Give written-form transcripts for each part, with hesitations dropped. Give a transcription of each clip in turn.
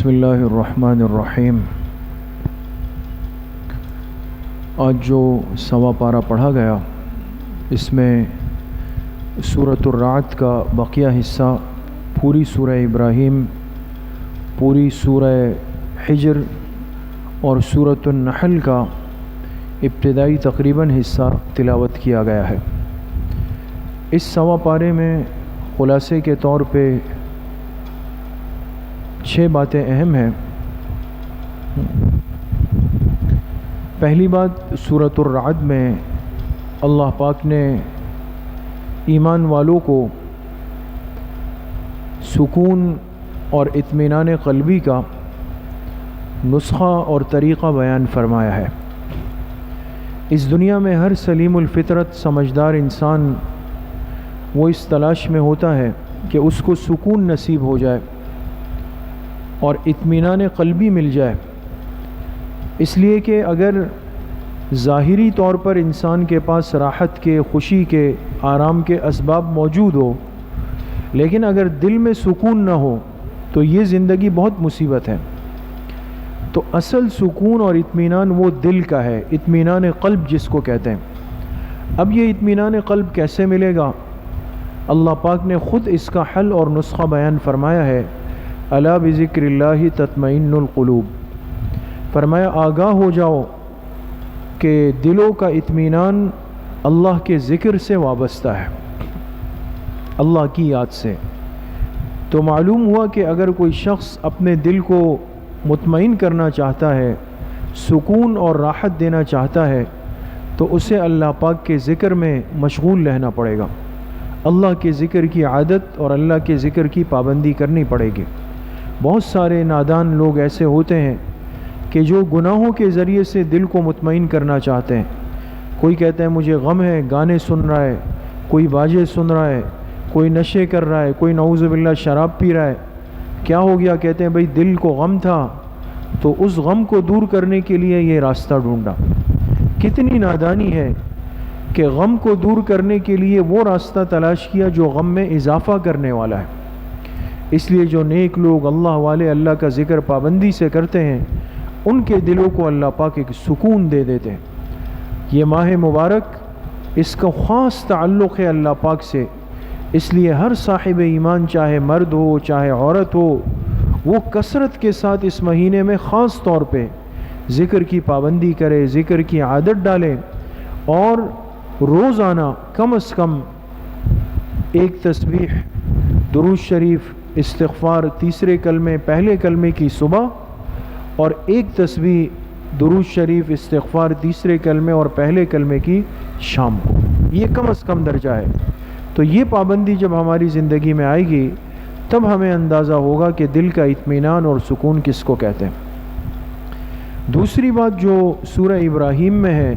بسم اللہ الرحمن الرحیم۔ آج جو سوا پارہ پڑھا گیا اس میں سورۃ الرعد کا بقیہ حصہ، پوری سورہ ابراہیم، پوری سورہ حجر اور سورۃ النحل کا ابتدائی تقریباً حصہ تلاوت کیا گیا ہے۔ اس سوا پارے میں خلاصے کے طور پہ 6 باتیں اہم ہیں۔ پہلی بات، سورۃ الرعد میں اللہ پاک نے ایمان والوں کو سکون اور اطمینان قلبی کا نسخہ اور طریقہ بیان فرمایا ہے۔ اس دنیا میں ہر سلیم الفطرت سمجھدار انسان وہ اس تلاش میں ہوتا ہے کہ اس کو سکون نصیب ہو جائے اور اطمینان قلبی مل جائے، اس لیے کہ اگر ظاہری طور پر انسان کے پاس راحت کے، خوشی کے، آرام کے اسباب موجود ہو، لیکن اگر دل میں سکون نہ ہو تو یہ زندگی بہت مصیبت ہے۔ تو اصل سکون اور اطمینان وہ دل کا ہے، اطمینان قلب جس کو کہتے ہیں۔ اب یہ اطمینان قلب کیسے ملے گا؟ اللہ پاک نے خود اس کا حل اور نسخہ بیان فرمایا ہے۔ الا بذکر اللہ تطمئن القلوب، فرمایا آگاہ ہو جاؤ کہ دلوں کا اطمینان اللہ کے ذکر سے وابستہ ہے، اللہ کی یاد سے۔ تو معلوم ہوا کہ اگر کوئی شخص اپنے دل کو مطمئن کرنا چاہتا ہے، سکون اور راحت دینا چاہتا ہے، تو اسے اللہ پاک کے ذکر میں مشغول رہنا پڑے گا، اللہ کے ذکر کی عادت اور اللہ کے ذکر کی پابندی کرنی پڑے گی۔ بہت سارے نادان لوگ ایسے ہوتے ہیں کہ جو گناہوں کے ذریعے سے دل کو مطمئن کرنا چاہتے ہیں۔ کوئی کہتا ہے مجھے غم ہے، گانے سن رہا ہے، کوئی باجے سن رہا ہے، کوئی نشے کر رہا ہے، کوئی نعوذ باللہ شراب پی رہا ہے۔ کیا ہو گیا؟ کہتے ہیں بھئی دل کو غم تھا تو اس غم کو دور کرنے کے لیے یہ راستہ ڈھونڈا۔ کتنی نادانی ہے کہ غم کو دور کرنے کے لیے وہ راستہ تلاش کیا جو غم میں اضافہ کرنے والا ہے۔ اس لیے جو نیک لوگ، اللہ والے، اللہ کا ذکر پابندی سے کرتے ہیں، ان کے دلوں کو اللہ پاک ایک سکون دے دیتے ہیں۔ یہ ماہ مبارک، اس کا خاص تعلق ہے اللہ پاک سے، اس لیے ہر صاحب ایمان، چاہے مرد ہو چاہے عورت ہو، وہ کثرت کے ساتھ اس مہینے میں خاص طور پہ ذکر کی پابندی کرے، ذکر کی عادت ڈالے، اور روزانہ کم از کم ایک تسبیح، درود شریف، استغفار، تیسرے کلمے، پہلے کلمے کی صبح، اور ایک تسبیح، درود شریف، استغفار، تیسرے کلمے اور پہلے کلمے کی شام کو۔ یہ کم از کم درجہ ہے۔ تو یہ پابندی جب ہماری زندگی میں آئے گی تب ہمیں اندازہ ہوگا کہ دل کا اطمینان اور سکون کس کو کہتے ہیں۔ دوسری بات جو سورہ ابراہیم میں ہے،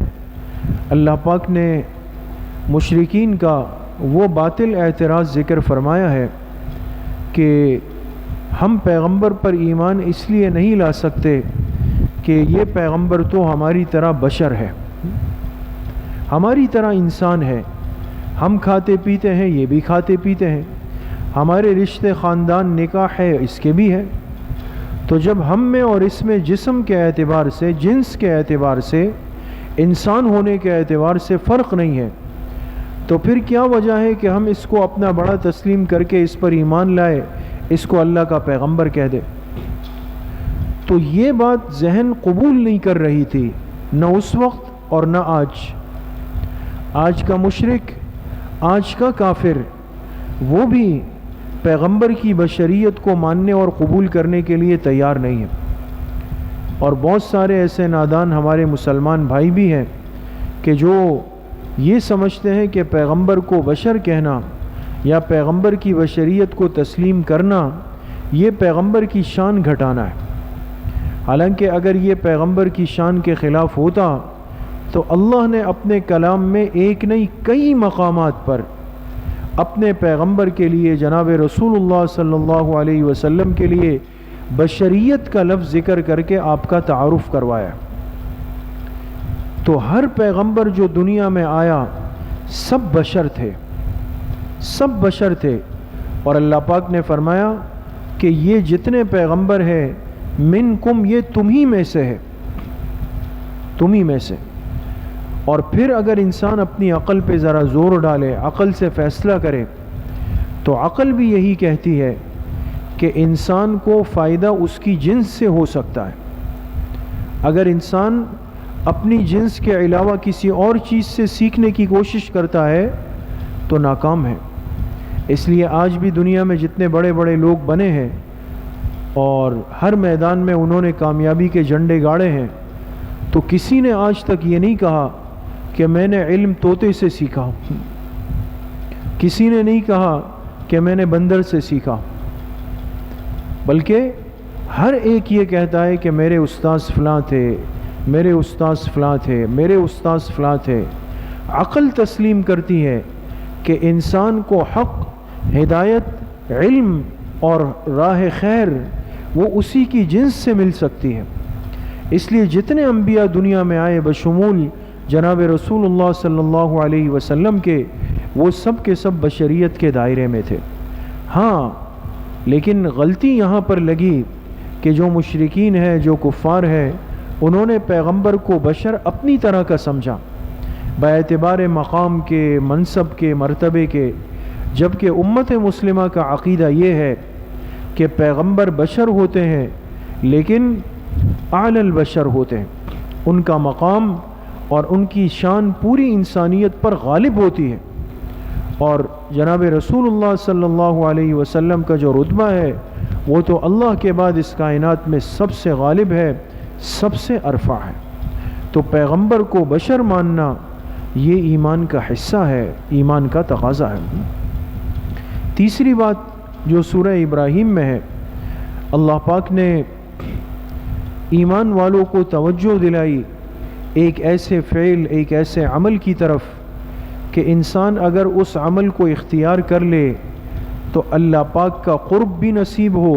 اللہ پاک نے مشرکین کا وہ باطل اعتراض ذکر فرمایا ہے کہ ہم پیغمبر پر ایمان اس لیے نہیں لا سکتے کہ یہ پیغمبر تو ہماری طرح بشر ہے، ہماری طرح انسان ہے، ہم کھاتے پیتے ہیں، یہ بھی کھاتے پیتے ہیں، ہمارے رشتے خاندان نکاح ہے، اس کے بھی ہے۔ تو جب ہم میں اور اس میں جسم کے اعتبار سے، جنس کے اعتبار سے، انسان ہونے کے اعتبار سے فرق نہیں ہے، تو پھر کیا وجہ ہے کہ ہم اس کو اپنا بڑا تسلیم کر کے اس پر ایمان لائے، اس کو اللہ کا پیغمبر کہہ دے؟ تو یہ بات ذہن قبول نہیں کر رہی تھی، نہ اس وقت اور نہ آج۔ آج کا مشرک، آج کا کافر، وہ بھی پیغمبر کی بشریت کو ماننے اور قبول کرنے کے لیے تیار نہیں ہے۔ اور بہت سارے ایسے نادان ہمارے مسلمان بھائی بھی ہیں کہ جو یہ سمجھتے ہیں کہ پیغمبر کو بشر کہنا یا پیغمبر کی بشریت کو تسلیم کرنا یہ پیغمبر کی شان گھٹانا ہے۔ حالانکہ اگر یہ پیغمبر کی شان کے خلاف ہوتا تو اللہ نے اپنے کلام میں ایک نہیں کئی مقامات پر اپنے پیغمبر کے لیے، جناب رسول اللہ صلی اللہ علیہ وسلم کے لیے بشریت کا لفظ ذکر کر کے آپ کا تعارف کروایا۔ تو ہر پیغمبر جو دنیا میں آیا سب بشر تھے، سب بشر تھے، اور اللہ پاک نے فرمایا کہ یہ جتنے پیغمبر ہیں منکم یہ تمہیں میں سے ہے، تمہیں میں سے۔ اور پھر اگر انسان اپنی عقل پہ ذرا زور ڈالے، عقل سے فیصلہ کرے، تو عقل بھی یہی کہتی ہے کہ انسان کو فائدہ اس کی جنس سے ہو سکتا ہے۔ اگر انسان اپنی جنس کے علاوہ کسی اور چیز سے سیکھنے کی کوشش کرتا ہے تو ناکام ہے۔ اس لیے آج بھی دنیا میں جتنے بڑے بڑے لوگ بنے ہیں اور ہر میدان میں انہوں نے کامیابی کے جھنڈے گاڑے ہیں، تو کسی نے آج تک یہ نہیں کہا کہ میں نے علم طوطے سے سیکھا، کسی نے نہیں کہا کہ میں نے بندر سے سیکھا، بلکہ ہر ایک یہ کہتا ہے کہ میرے استاذ فلاں تھے، میرے استاذ فلاں تھے، میرے استاذ فلاں تھے۔ عقل تسلیم کرتی ہے کہ انسان کو حق، ہدایت، علم اور راہ خیر وہ اسی کی جنس سے مل سکتی ہے۔ اس لیے جتنے انبیاء دنیا میں آئے بشمول جناب رسول اللہ صلی اللہ علیہ وسلم کے، وہ سب کے سب بشریت کے دائرے میں تھے۔ ہاں، لیکن غلطی یہاں پر لگی کہ جو مشرکین ہیں، جو کفار ہیں، انہوں نے پیغمبر کو بشر اپنی طرح کا سمجھا، باعتبار مقام کے، منصب کے، مرتبے کے، جبکہ امت مسلمہ کا عقیدہ یہ ہے کہ پیغمبر بشر ہوتے ہیں لیکن اعلی البشر ہوتے ہیں، ان کا مقام اور ان کی شان پوری انسانیت پر غالب ہوتی ہے، اور جناب رسول اللہ صلی اللہ علیہ وسلم کا جو رتبہ ہے وہ تو اللہ کے بعد اس کائنات میں سب سے غالب ہے، سب سے ارفع ہے۔ تو پیغمبر کو بشر ماننا یہ ایمان کا حصہ ہے، ایمان کا تقاضا ہے۔ تیسری بات جو سورہ ابراہیم میں ہے، اللہ پاک نے ایمان والوں کو توجہ دلائی ایک ایسے فعل، ایک ایسے عمل کی طرف کہ انسان اگر اس عمل کو اختیار کر لے تو اللہ پاک کا قرب بھی نصیب ہو،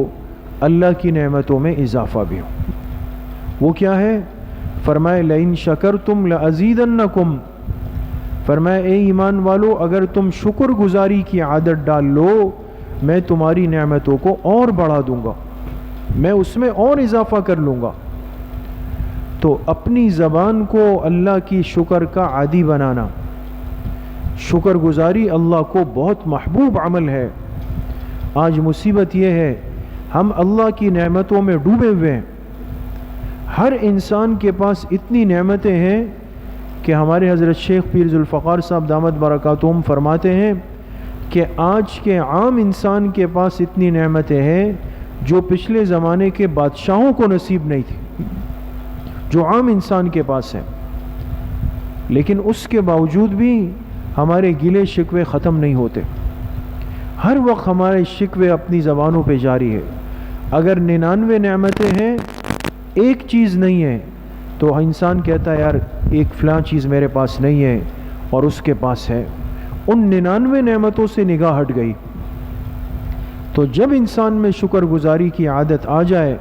اللہ کی نعمتوں میں اضافہ بھی ہو۔ وہ کیا ہے؟ فرمائے لئن شکرتم لازیدنکم، فرمائے اے ایمان والو اگر تم شکر گزاری کی عادت ڈال لو، میں تمہاری نعمتوں کو اور بڑھا دوں گا، میں اس میں اور اضافہ کر لوں گا۔ تو اپنی زبان کو اللہ کی شکر کا عادی بنانا، شکر گزاری اللہ کو بہت محبوب عمل ہے۔ آج مصیبت یہ ہے ہم اللہ کی نعمتوں میں ڈوبے ہوئے ہیں۔ ہر انسان کے پاس اتنی نعمتیں ہیں کہ ہمارے حضرت شیخ پیر ذوالفقار صاحب دامت برکاتہم فرماتے ہیں کہ آج کے عام انسان کے پاس اتنی نعمتیں ہیں جو پچھلے زمانے کے بادشاہوں کو نصیب نہیں تھی، جو عام انسان کے پاس ہے، لیکن اس کے باوجود بھی ہمارے گلے شکوے ختم نہیں ہوتے۔ ہر وقت ہمارے شکوے اپنی زبانوں پہ جاری ہے۔ اگر 99 نعمتیں ہیں، ایک چیز نہیں ہے، تو انسان کہتا ہے یار ایک فلاں چیز میرے پاس نہیں ہے اور اس کے پاس ہے، ان 99 نعمتوں سے نگاہ ہٹ گئی۔ تو جب انسان میں شکر گزاری کی عادت آ جائے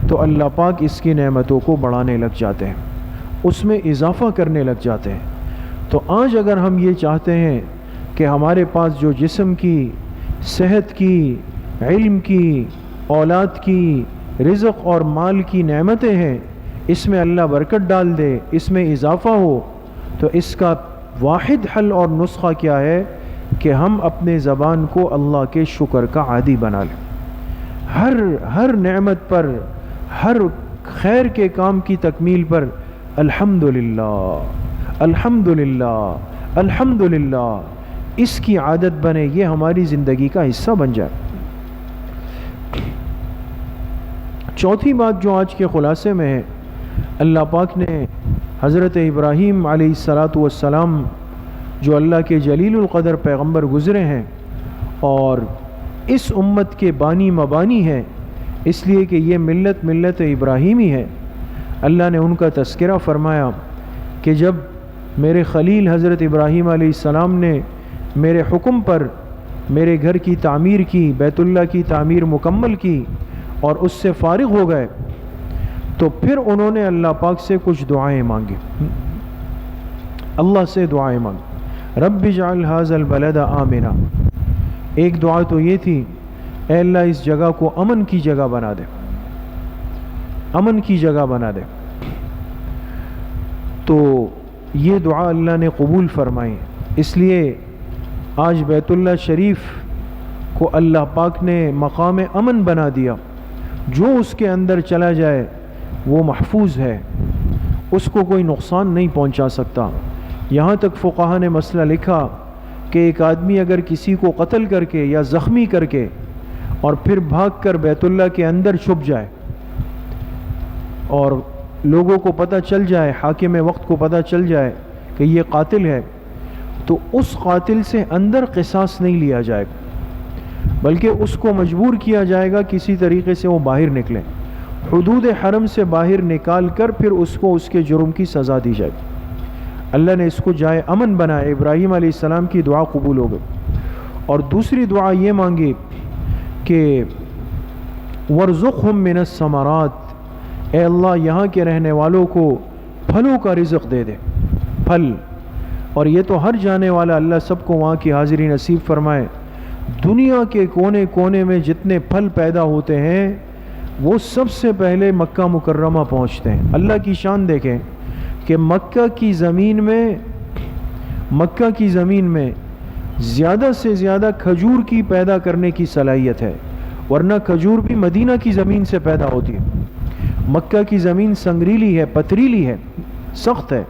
تو اللہ پاک اس کی نعمتوں کو بڑھانے لگ جاتے ہیں، اس میں اضافہ کرنے لگ جاتے ہیں۔ تو آج اگر ہم یہ چاہتے ہیں کہ ہمارے پاس جو جسم کی، صحت کی، علم کی، اولاد کی، رزق اور مال کی نعمتیں ہیں، اس میں اللہ برکت ڈال دے، اس میں اضافہ ہو، تو اس کا واحد حل اور نسخہ کیا ہے کہ ہم اپنے زبان کو اللہ کے شکر کا عادی بنا لیں۔ ہر نعمت پر، ہر خیر کے کام کی تکمیل پر الحمدللہ، الحمدللہ، الحمدللہ، اس کی عادت بنے، یہ ہماری زندگی کا حصہ بن جائے۔ چوتھی بات جو آج کے خلاصے میں ہے، اللہ پاک نے حضرت ابراہیم علیہ السلام جو اللہ کے جلیل القدر پیغمبر گزرے ہیں اور اس امت کے بانی مبانی ہیں، اس لیے کہ یہ ملت ابراہیمی ہے، اللہ نے ان کا تذکرہ فرمایا کہ جب میرے خلیل حضرت ابراہیم علیہ السلام نے میرے حکم پر میرے گھر کی تعمیر کی، بیت اللہ کی تعمیر مکمل کی اور اس سے فارغ ہو گئے، تو پھر انہوں نے اللہ پاک سے کچھ دعائیں مانگی، اللہ سے دعائیں مانگی، رب اجعل ھذا البلد آمنا۔ ایک دعا تو یہ تھی، اے اللہ اس جگہ کو امن کی جگہ بنا دے، امن کی جگہ بنا دے۔ تو یہ دعا اللہ نے قبول فرمائی، اس لیے آج بیت اللہ شریف کو اللہ پاک نے مقام امن بنا دیا۔ جو اس کے اندر چلا جائے وہ محفوظ ہے، اس کو کوئی نقصان نہیں پہنچا سکتا۔ یہاں تک فقہا نے مسئلہ لکھا کہ ایک آدمی اگر کسی کو قتل کر کے یا زخمی کر کے اور پھر بھاگ کر بیت اللہ کے اندر چھپ جائے اور لوگوں کو پتہ چل جائے، حاکم وقت کو پتہ چل جائے کہ یہ قاتل ہے، تو اس قاتل سے اندر قصاص نہیں لیا جائے گا، بلکہ اس کو مجبور کیا جائے گا کسی طریقے سے وہ باہر نکلے، حدود حرم سے باہر نکال کر پھر اس کو اس کے جرم کی سزا دی جائے گی۔ اللہ نے اس کو جائے امن بنایا۔ ابراہیم علیہ السلام کی دعا قبول ہو گئی۔ اور دوسری دعا یہ مانگی کہ وَارْزُقْهُم مِّنَ الثَّمَرَاتِ، اے اللہ یہاں کے رہنے والوں کو پھلوں کا رزق دے دے، پھل۔ اور یہ تو ہر جانے والا، اللہ سب کو وہاں کی حاضری نصیب فرمائے۔ دنیا کے کونے کونے میں جتنے پھل پیدا ہوتے ہیں وہ سب سے پہلے مکہ مکرمہ پہنچتے ہیں۔ اللہ کی شان دیکھیں کہ مکہ کی زمین میں زیادہ سے زیادہ کھجور کی پیدا کرنے کی صلاحیت ہے، ورنہ کھجور بھی مدینہ کی زمین سے پیدا ہوتی ہے۔ مکہ کی زمین سنگریلی ہے، پتریلی ہے، سخت ہے،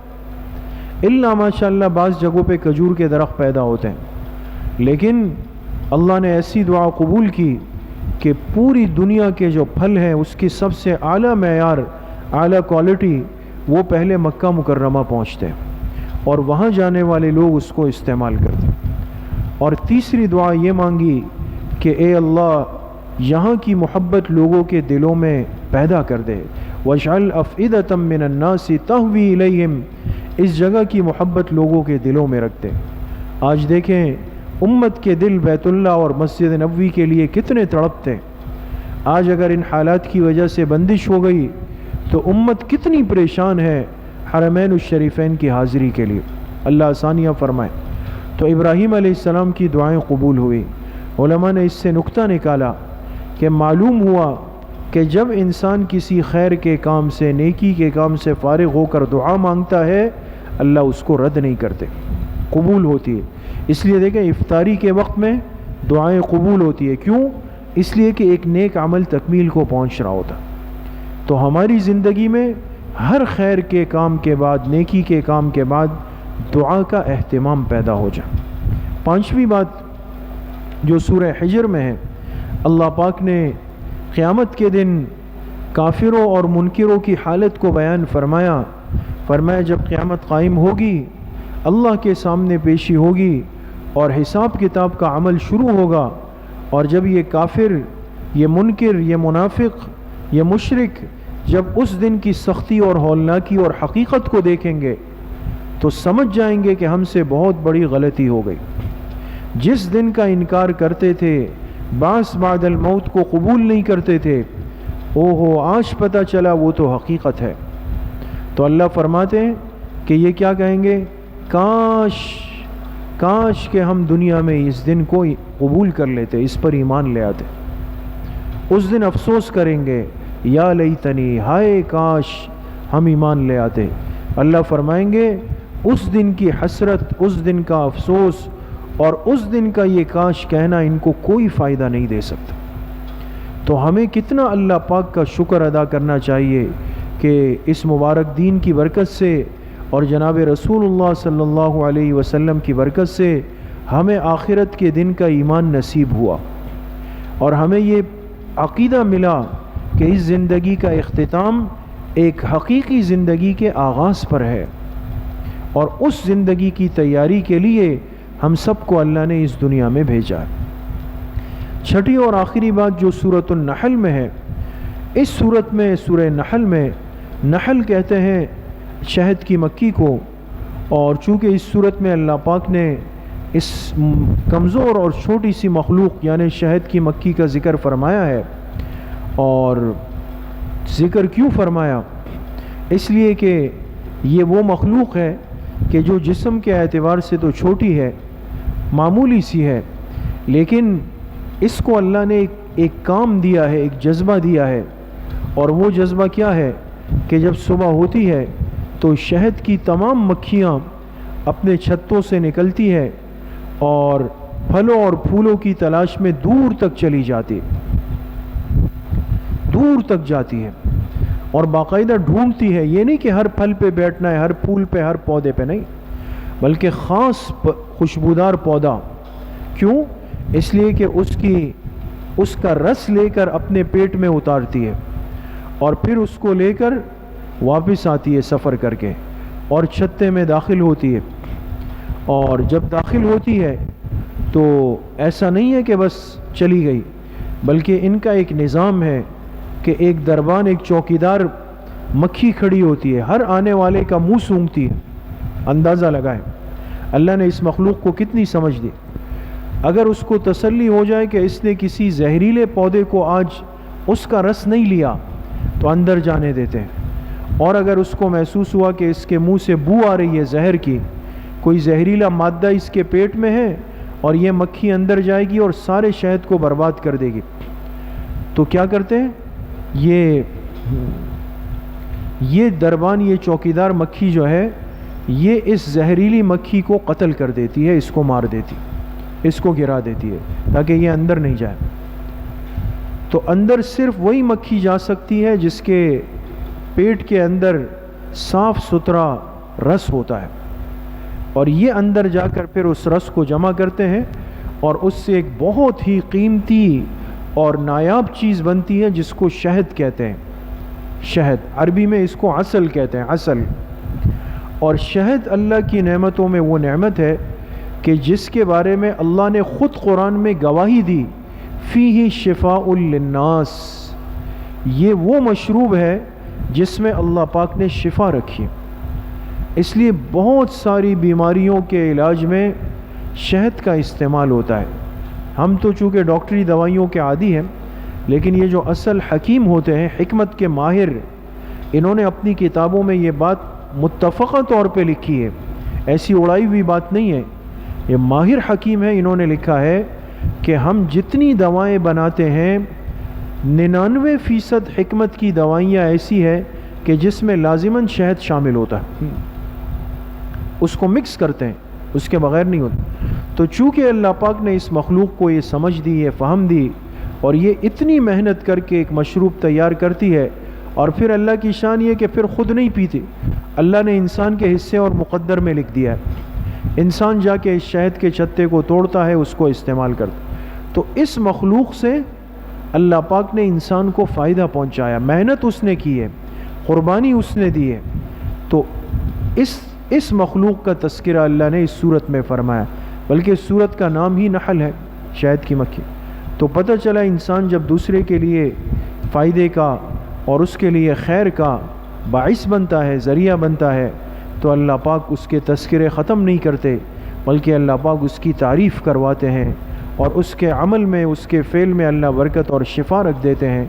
الا ماشاءاللہ بعض جگہوں پہ کھجور کے درخت پیدا ہوتے ہیں۔ لیکن اللہ نے ایسی دعا قبول کی کہ پوری دنیا کے جو پھل ہیں اس کی سب سے اعلیٰ معیار، اعلیٰ کوالٹی وہ پہلے مکہ مکرمہ پہنچتے ہیں اور وہاں جانے والے لوگ اس کو استعمال کرتے ہیں۔ اور تیسری دعا یہ مانگی کہ اے اللہ یہاں کی محبت لوگوں کے دلوں میں پیدا کر دے، وَاجْعَلْ أَفْئِدَةً مِّنَ النَّاسِ تَهْوِي إِلَيْهِمْ، اس جگہ کی محبت لوگوں کے دلوں میں رکھ دے۔ آج دیکھیں امت کے دل بیت اللہ اور مسجد نبوی کے لیے کتنے تڑپتے ہیں۔ آج اگر ان حالات کی وجہ سے بندش ہو گئی تو امت کتنی پریشان ہے حرمین الشریفین کی حاضری کے لیے۔ اللہ آسانیاں فرمائے۔ تو ابراہیم علیہ السلام کی دعائیں قبول ہوئی۔ علماء نے اس سے نقطہ نکالا کہ معلوم ہوا کہ جب انسان کسی خیر کے کام سے، نیکی کے کام سے فارغ ہو کر دعا مانگتا ہے، اللہ اس کو رد نہیں کرتے، قبول ہوتی ہے۔ اس لیے دیکھیں افطاری کے وقت میں دعائیں قبول ہوتی ہے، کیوں؟ اس لیے کہ ایک نیک عمل تکمیل کو پہنچ رہا ہوتا۔ تو ہماری زندگی میں ہر خیر کے کام کے بعد، نیکی کے کام کے بعد دعا کا اہتمام پیدا ہو جائے۔ پانچویں بات جو سورہ حجر میں ہے، اللہ پاک نے قیامت کے دن کافروں اور منکروں کی حالت کو بیان فرمایا۔ جب قیامت قائم ہوگی، اللہ کے سامنے پیشی ہوگی اور حساب کتاب کا عمل شروع ہوگا، اور جب یہ کافر، یہ منکر، یہ منافق، یہ مشرک جب اس دن کی سختی اور ہولناکی اور حقیقت کو دیکھیں گے تو سمجھ جائیں گے کہ ہم سے بہت بڑی غلطی ہو گئی۔ جس دن کا انکار کرتے تھے، بعث بعد الموت کو قبول نہیں کرتے تھے، آج پتہ چلا وہ تو حقیقت ہے۔ تو اللہ فرماتے ہیں کہ یہ کیا کہیں گے؟ کاش کہ ہم دنیا میں اس دن کو قبول کر لیتے، اس پر ایمان لے آتے۔ اس دن افسوس کریں گے، یا لیتنی، ہائے کاش ہم ایمان لے آتے۔ اللہ فرمائیں گے اس دن کی حسرت، اس دن کا افسوس اور اس دن کا یہ کاش کہنا ان کو کوئی فائدہ نہیں دے سکتا۔ تو ہمیں کتنا اللہ پاک کا شکر ادا کرنا چاہیے کہ اس مبارک دین کی برکت سے اور جناب رسول اللہ صلی اللہ علیہ وسلم کی برکت سے ہمیں آخرت کے دن کا ایمان نصیب ہوا، اور ہمیں یہ عقیدہ ملا کہ اس زندگی کا اختتام ایک حقیقی زندگی کے آغاز پر ہے، اور اس زندگی کی تیاری کے لیے ہم سب کو اللہ نے اس دنیا میں بھیجا ہے۔ چھٹی اور آخری بات جو سورۃ النحل میں ہے، اس سورت میں، سورہ نحل میں، نحل کہتے ہیں شہد کی مکھی کو، اور چونکہ اس صورت میں اللہ پاک نے اس کمزور اور چھوٹی سی مخلوق یعنی شہد کی مکھی کا ذکر فرمایا ہے، اور ذکر کیوں فرمایا؟ اس لیے کہ یہ وہ مخلوق ہے کہ جو جسم کے اعتبار سے تو چھوٹی ہے، معمولی سی ہے، لیکن اس کو اللہ نے ایک کام دیا ہے، ایک جذبہ دیا ہے، اور وہ جذبہ کیا ہے کہ جب صبح ہوتی ہے تو شہد کی تمام مکھیاں اپنے چھتوں سے نکلتی ہے اور پھلوں اور پھولوں کی تلاش میں دور تک چلی جاتی ہے، دور تک جاتی ہے اور باقاعدہ ڈھونڈتی ہے۔ یہ نہیں کہ ہر پھل پہ بیٹھنا ہے، ہر پھول پہ، ہر پودے پہ نہیں، بلکہ خاص خوشبودار پودا۔ کیوں؟ اس لیے کہ اس کا رس لے کر اپنے پیٹ میں اتارتی ہے اور پھر اس کو لے کر واپس آتی ہے سفر کر کے اور چھتے میں داخل ہوتی ہے۔ اور جب داخل ہوتی ہے تو ایسا نہیں ہے کہ بس چلی گئی، بلکہ ان کا ایک نظام ہے کہ ایک دربان، ایک چوکیدار مکھی کھڑی ہوتی ہے، ہر آنے والے کا منہ سونگتی ہے۔ اندازہ لگائیں اللہ نے اس مخلوق کو کتنی سمجھ دی۔ اگر اس کو تسلی ہو جائے کہ اس نے کسی زہریلے پودے کو آج اس کا رس نہیں لیا تو اندر جانے دیتے ہیں، اور اگر اس کو محسوس ہوا کہ اس کے منہ سے بو آ رہی ہے زہر کی، کوئی زہریلا مادہ اس کے پیٹ میں ہے اور یہ مکھی اندر جائے گی اور سارے شہد کو برباد کر دے گی، تو کیا کرتے ہیں؟ یہ دربان، یہ چوکیدار مکھی جو ہے، یہ اس زہریلی مکھی کو قتل کر دیتی ہے، اس کو مار دیتی، اس کو گرا دیتی ہے تاکہ یہ اندر نہیں جائے۔ تو اندر صرف وہی مکھی جا سکتی ہے جس کے پیٹ کے اندر صاف ستھرا رس ہوتا ہے، اور یہ اندر جا کر پھر اس رس کو جمع کرتے ہیں اور اس سے ایک بہت ہی قیمتی اور نایاب چیز بنتی ہے جس کو شہد کہتے ہیں۔ شہد عربی میں اس کو عسل کہتے ہیں، عسل۔ اور شہد اللہ کی نعمتوں میں وہ نعمت ہے کہ جس کے بارے میں اللہ نے خود قرآن میں گواہی دی، فیہ شفاء للناس، یہ وہ مشروب ہے جس میں اللہ پاک نے شفا رکھی۔ اس لیے بہت ساری بیماریوں کے علاج میں شہد کا استعمال ہوتا ہے۔ ہم تو چونکہ ڈاکٹری دوائیوں کے عادی ہیں، لیکن یہ جو اصل حکیم ہوتے ہیں، حکمت کے ماہر، انہوں نے اپنی کتابوں میں یہ بات متفقہ طور پہ لکھی ہے، ایسی اڑائی ہوئی بات نہیں ہے، یہ ماہر حکیم ہے، انہوں نے لکھا ہے کہ ہم جتنی دوائیں بناتے ہیں 99% حکمت کی دوائیاں ایسی ہے کہ جس میں لازماً شہد شامل ہوتا ہے، اس کو مکس کرتے ہیں، اس کے بغیر نہیں ہوتا۔ تو چونکہ اللہ پاک نے اس مخلوق کو یہ سمجھ دی، یہ فہم دی، اور یہ اتنی محنت کر کے ایک مشروب تیار کرتی ہے، اور پھر اللہ کی شان یہ کہ پھر خود نہیں پیتی، اللہ نے انسان کے حصے اور مقدر میں لکھ دیا ہے، انسان جا کے اس شہد کے چھتے کو توڑتا ہے، اس کو استعمال کرتا۔ تو اس مخلوق سے اللہ پاک نے انسان کو فائدہ پہنچایا، محنت اس نے کی ہے، قربانی اس نے دی ہے۔ تو اس مخلوق کا تذکرہ اللہ نے اس صورت میں فرمایا، بلکہ اس صورت کا نام ہی نحل ہے، شہد کی مکھی۔ تو پتہ چلا انسان جب دوسرے کے لیے فائدے کا اور اس کے لیے خیر کا باعث بنتا ہے، ذریعہ بنتا ہے، تو اللہ پاک اس کے تذکرے ختم نہیں کرتے، بلکہ اللہ پاک اس کی تعریف کرواتے ہیں، اور اس کے عمل میں، اس کے فعل میں اللہ برکت اور شفا رکھ دیتے ہیں۔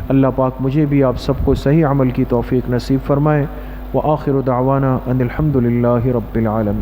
اللہ پاک مجھے بھی آپ سب کو صحیح عمل کی توفیق نصیب فرمائے۔ وآخر دعوانا ان الحمد للہ رب العالمین۔